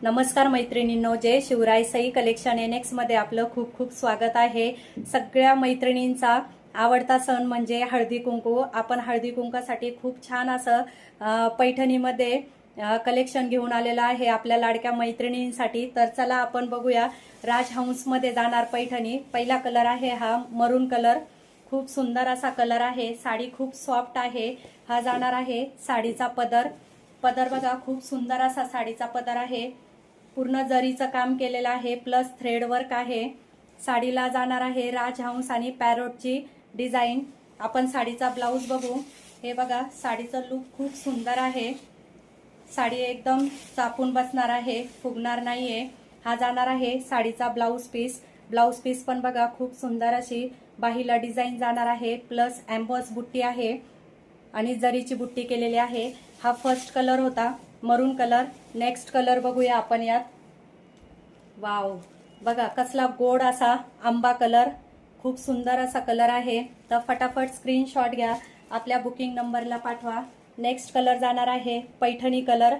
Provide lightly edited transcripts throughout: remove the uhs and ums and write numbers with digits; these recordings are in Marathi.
नमस्कार मैत्रिणींनो, जय शिवराय. सई कलेक्शन NX मध्ये आपलं खूप खूप स्वागत आहे. सगळ्या मैत्रिणींचा आवडता सण म्हणजे हळदी कुंकू. आपण हळदी कुंकासाठी खूप छान असं पैठणीमध्ये कलेक्शन घेऊन आलेलं आहे आपल्या लाडक्या मैत्रिणींसाठी. तर चला आपण बघूया. राजहंसमध्ये जाणार पैठणी. पहिला कलर आहे हा मरून कलर. खूप सुंदर असा कलर आहे. साडी खूप सॉफ्ट आहे. हा जाणार आहे साडीचा पदर. पदर बघा, खूप सुंदर असा साडीचा पदर आहे. पूर्ण जरीचं काम केलेलं आहे, प्लस थ्रेड वर्क आहे. साडीला जाणार आहे राजहंस आणि पॅरोटची डिझाईन. आपण साडीचा ब्लाऊज बघू. हे बघा, साडीचं लुक खूप सुंदर आहे. साडी एकदम चापून बसणार आहे, फुगणार नाहीये. हा जाणार आहे साडीचा ब्लाऊज पीस. ब्लाऊज पीस पण बघा, खूप सुंदर अशी बाहीला डिझाईन जाणार आहे, प्लस एम्बॉस बुट्टी आहे आणि जरीची बुट्टी केलेली आहे. हा फर्स्ट कलर होता, मरून कलर. नेक्स्ट कलर बघूया आपण यात. वाव, बघा कसला गोड असा आंबा कलर. खूप सुंदर असा कलर आहे. तर फटाफट स्क्रीनशॉट घ्या, आपल्या बुकिंग नंबरला पाठवा. नेक्स्ट कलर जाणार आहे पैठणी कलर.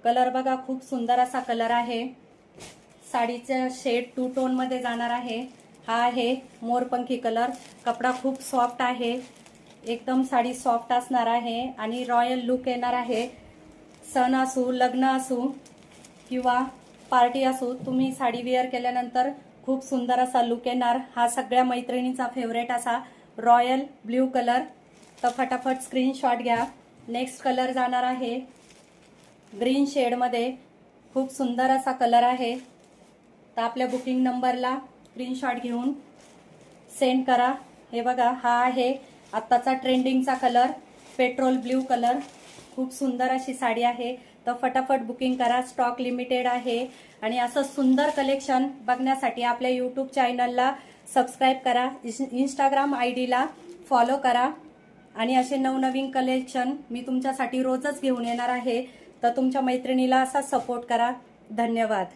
कलर बघा, खूप सुंदर असा कलर आहे. साडीचा शेड 2 टोन मध्ये जाणार आहे. हा आहे मोरपंखी कलर. कपडा खूप सॉफ्ट आहे, एकदम साडी सॉफ्ट असणार आहे आणि रॉयल लुक येणार आहे. सण असू, लग्न असू किंवा पार्टी असू, तुम्ही साडी वेअर केल्यानंतर खूप सुंदर असा लुक येणार. हा सगळ्या मैत्रिणींचा फेवरेट असा रॉयल ब्ल्यू कलर. तर फटाफट स्क्रीनशॉट घ्या. नेक्स्ट कलर जाणार आहे ग्रीन शेडमध्ये. खूप सुंदर असा कलर आहे. तर आपल्या बुकिंग नंबरला स्क्रीनशॉट घेऊन सेंड करा. हे बघा, हा आहे आत्ताचा ट्रेंडिंगचा कलर, पेट्रोल ब्ल्यू कलर. खूप सुंदर अशी साडी आहे. तर फटाफट बुकिंग करा, स्टॉक लिमिटेड आहे. आणि असं सुंदर कलेक्शन बघण्यासाठी आपल्या यूट्यूब चॅनलला सबस्क्राईब करा, इंस्टाग्राम ID ला फॉलो करा. आणि असे नवनवीन कलेक्शन मी तुमच्यासाठी रोजच घेऊन येणार आहे. तर तुमच्या मैत्रिणीला असा सपोर्ट करा. धन्यवाद.